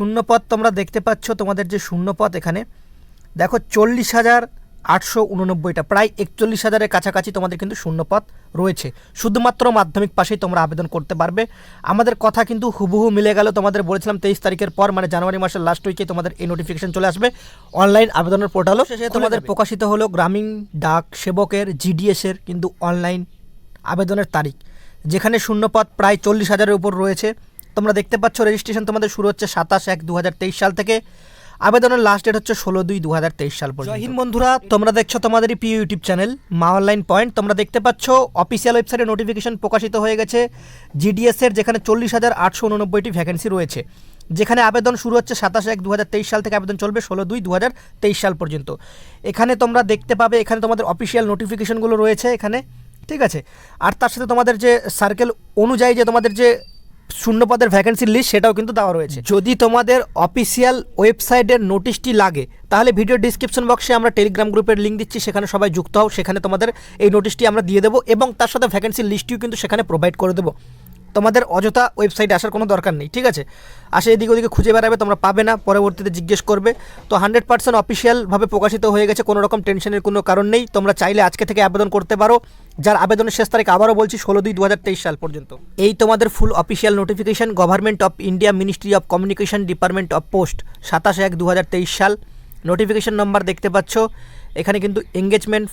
শূন্যপদ তোমরা দেখতে পাচ্ছ, তোমাদের যে শূন্যপদ এখানে দেখো 40,889টা, প্রায় 41,000-এর কাছাকাছি তোমাদের কিন্তু শূন্যপদ রয়েছে। শুধুমাত্র মাধ্যমিক পাশেই তোমরা আবেদন করতে পারবে। আমাদের কথা কিন্তু হুবহু মিলে গেল। তোমাদের বলেছিলাম 23 তারিখের পর মানে জানুয়ারি মাসের লাস্ট উইকে তোমাদের এই নোটিফিকেশন চলে আসবে। অনলাইন আবেদনের পোর্টালও শেষে তোমাদের প্রকাশিত হলো গ্রামীণ ডাক সেবকের জিডিএসের কিন্তু অনলাইন আবেদনের তারিখ, যেখানে শূন্যপদ প্রায় 40,000-এর উপর রয়েছে। তোমরা দেখতে পাচ্ছ রেজিস্ট্রেশন তোমাদের শুরু হচ্ছে 27/1/2023 সাল থেকে। আবেদনের লাস্ট ডেট হচ্ছে 16/2/2023 সাল পর্যন্ত। জয় হিন্দ বন্ধুরা, তোমরা দেখছো তোমাদেরই প্রিয় ইউটিউব চ্যানেল মা অনলাইন পয়েন্ট। তোমরা দেখতে পাচ্ছ অফিসিয়াল ওয়েবসাইটে নোটিফিকেশন প্রকাশিত হয়ে গেছে জিডিএসের, যেখানে 40,889টি ভ্যাকেন্সি রয়েছে, যেখানে আবেদন শুরু হচ্ছে 27/1/2023 সাল থেকে, আবেদন চলবে 16/2/2023 সাল পর্যন্ত। এখানে তোমরা দেখতে পাবে এখানে তোমাদের অফিসিয়াল নোটিফিকেশনগুলো রয়েছে এখানে, ঠিক আছে। আর তার সাথে তোমাদের যে সার্কেল অনুযায়ী যে তোমাদের যে শূন্যপদের ভ্যাকেন্সির লিস্ট সেটাও কিন্তু দেওয়া রয়েছে। যদি তোমাদের অফিসিয়াল ওয়েবসাইটের নোটিশটি লাগে তাহলে ভিডিও ডিসক্রিপশন বক্সে আমরা টেলিগ্রাম গ্রুপের লিঙ্ক দিচ্ছি, সেখানে সবাই যুক্ত হও। সেখানে তোমাদের এই নোটিশটি আমরা দিয়ে দেবো এবং তার সাথে ভ্যাকেন্সির লিস্টটিও কিন্তু সেখানে প্রোভাইড করে দেবো। তোমাদের অযথা ওয়েবসাইটে আসার কোনো দরকার নেই, ঠিক আছে। আসে এদিকে ওদিকে খুঁজে বেড়াবে, তোমরা পাবে না, পরবর্তীতে জিজ্ঞেস করবে। তো 100% অফিসিয়ালভাবে প্রকাশিত হয়ে গেছে, কোনো রকম টেনশনের কোনো কারণ নেই। তোমরা চাইলে আজকে থেকে আবেদন করতে পারো, যার আবেদনের শেষ তারিখ আবারও বলছি 16/2/2023 সাল পর্যন্ত। এই তোমাদের ফুল official notification government of India, ministry of communication, department of post, 27/1/2023 সাল। নোটিফিকেশন নাম্বার দেখতে পাচ্ছ এখানে কিন্তু এঙ্গেজমেন্ট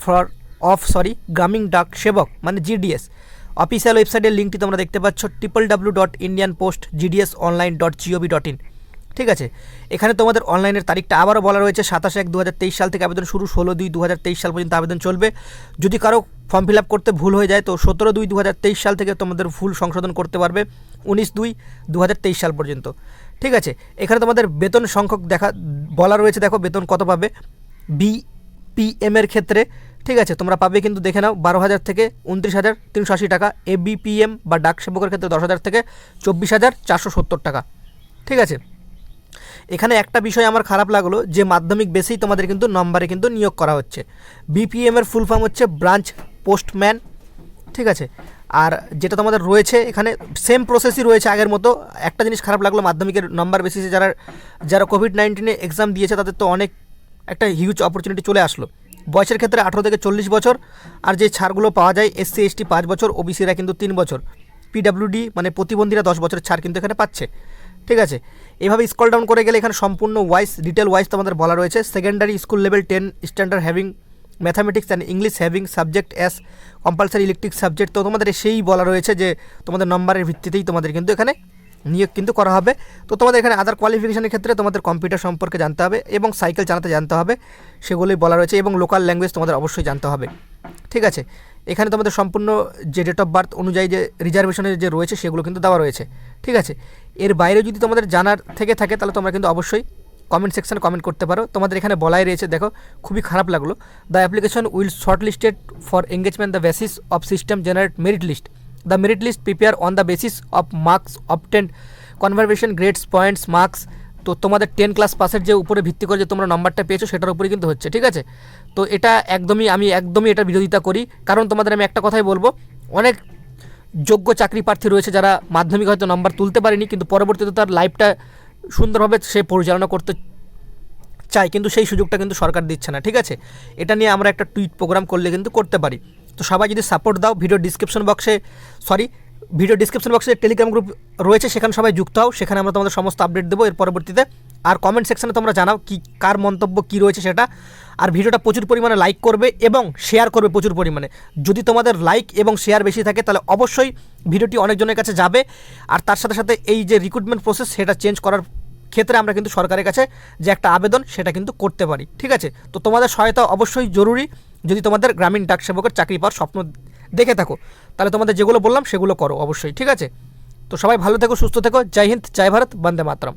গ্রামীণ ডাক সেবক মানে জিডিএস। অফিসিয়াল ওয়েবসাইটের লিঙ্কটি তোমরা দেখতে পাচ্ছ www.indianpostgdsonline.gov.in, ঠিক আছে। এখানে তোমাদের অনলাইনের তারিখটা আবারও বলা রয়েছে 27/1/2023 সাল থেকে, আবেদন শুরু 16/2/2023 সাল পর্যন্ত আবেদন চলবে। যদি কারো ফর্ম ফিল আপ করতে ভুল হয়ে যায় তো 17/2/2023 সাল থেকে তোমাদের ভুল সংশোধন করতে পারবে 19/2/2023 সাল পর্যন্ত, ঠিক আছে। এখানে তোমাদের বেতন সংখ্যক বলা রয়েছে, দেখো বেতন কত পাবে বিপিএমের ক্ষেত্রে, ঠিক আছে। তোমরা পাবে কিন্তু দেখে নাও 12,000 থেকে 29,380 টাকা, এবিপিএম বা ডাক সেবকের ক্ষেত্রে 10,000 থেকে 24,470 টাকা, ঠিক আছে। এখানে একটা বিষয় আমার খারাপ লাগলো যে মাধ্যমিক বেসেই তোমাদের কিন্তু নম্বরে কিন্তু নিয়োগ করা হচ্ছে। বিপিএমের ফুল ফর্ম হচ্ছে ব্রাঞ্চ পোস্টম্যান, ঠিক আছে। আর যেটা তোমাদের রয়েছে এখানে সেম প্রসেসই রয়েছে আগের মতো। একটা জিনিস খারাপ লাগলো, মাধ্যমিকের নম্বর বেসিসে যারা কোভিড-19 এক্সাম দিয়েছে তাদের তো অনেক একটা হিউজ অপরচুনিটি চলে আসলো। বয়সের ক্ষেত্রে 18 থেকে 40 বছর, আর যে ছাড়গুলো পাওয়া যায় এসসি এসটি 5 বছর, ওবিসিরা কিন্তু 3 বছর, পিডাব্লিউডি মানে প্রতিবন্ধীরা 10 বছরের ছাড় কিন্তু এখানে পাচ্ছে, ঠিক আছে। এভাবে স্ক্রল ডাউন করে গেলে এখানে সম্পূর্ণ ডিটেল ওয়াইজ তোমাদের বলা রয়েছে। Secondary school level 10 standard having mathematics and English having subject as compulsory electric subject. তো তোমাদের সেই বলা রয়েছে যে তোমাদের নম্বরের ভিত্তিতেই তোমাদের কিন্তু এখানে নিয়োগ কিন্তু করা হবে। তো তোমাদের এখানে আদার কোয়ালিফিকেশনের ক্ষেত্রে তোমাদের কম্পিউটার সম্পর্কে জানতে হবে এবং সাইকেল চালাতে জানতে হবে, সেগুলোই বলা রয়েছে, এবং লোকাল ল্যাঙ্গুয়েজ তোমাদের অবশ্যই জানতে হবে, ঠিক আছে। এখানে তোমাদের সম্পূর্ণ যে ডেট অফ বার্থ অনুযায়ী যে রিজার্ভেশনের যে রয়েছে সেগুলো কিন্তু দেওয়া রয়েছে, ঠিক আছে। এর বাইরে যদি তোমাদের জানার থেকে থাকে তাহলে তোমরা কিন্তু অবশ্যই কমেন্ট সেকশানে কমেন্ট করতে পারো। তোমাদের এখানে বলাই রয়েছে, দেখো খুবই খারাপ লাগলো, the application will shortlisted for engagement the basis of system generate merit list, the merit list prepare on the basis of marks obtained conversion grades points marks. তো তোমাদের 10 ক্লাস পাসের যে উপরে ভিত্তি করে যে তোমরা নাম্বারটা পেয়েছো সেটার উপরে কিন্তু হচ্ছে, ঠিক আছে। তো এটা আমি একদমই এটা বিরোধিতা করি, কারণ তোমাদের আমি একটা কথাই বলবো, অনেক যোগ্য চাকরি প্রার্থী রয়েছে যারা মাধ্যমিক হয়তো নাম্বার তুলতে পারেনি, কিন্তু পরবর্তীতে তার লাইফটা সুন্দরভাবে সে পরিচালনা করতে চায়, কিন্তু সেই সুযোগটা কিন্তু সরকার দিচ্ছে না, ঠিক আছে। এটা নিয়ে আমরা একটা টুইট প্রোগ্রাম করলে কিন্তু করতে পারি। তো সবাই যদি সাপোর্ট দাও, ভিডিও ডিসক্রিপশন বক্সে টেলিগ্রাম গ্রুপ রয়েছে, সেখানে সবাই যুক্ত হও, সেখানে আমরা তোমাদের সমস্ত আপডেট দেবো এর পরবর্তীতে। আর কমেন্ট সেকশনে তোমরা জানাও কি কার মন্তব্য কী রয়েছে সেটা। আর ভিডিওটা প্রচুর পরিমাণে লাইক করবে এবং শেয়ার করবে প্রচুর পরিমাণে। যদি তোমাদের লাইক এবং শেয়ার বেশি থাকে তাহলে অবশ্যই ভিডিওটি অনেকজনের কাছে যাবে। আর তার সাথে সাথে এই যে রিক্রুটমেন্ট প্রসেস সেটা চেঞ্জ করার ক্ষেত্রে আমরা কিন্তু সরকারের কাছে যে একটা আবেদন সেটা কিন্তু করতে পারি, ঠিক আছে। তো তোমাদের সহায়তা অবশ্যই জরুরি। যদি তোমাদের গ্রামীণ ডাক সেবকের চাকরি পাওয়ার স্বপ্ন দেখে থাকো তাহলে তোমাদের যেগুলো বললাম সেগুলো করো অবশ্যই, ঠিক আছে। তো সবাই ভালো থেকো, সুস্থ থেকো। জয় হিন্দ, জয় ভারত, বন্দে মাতরম।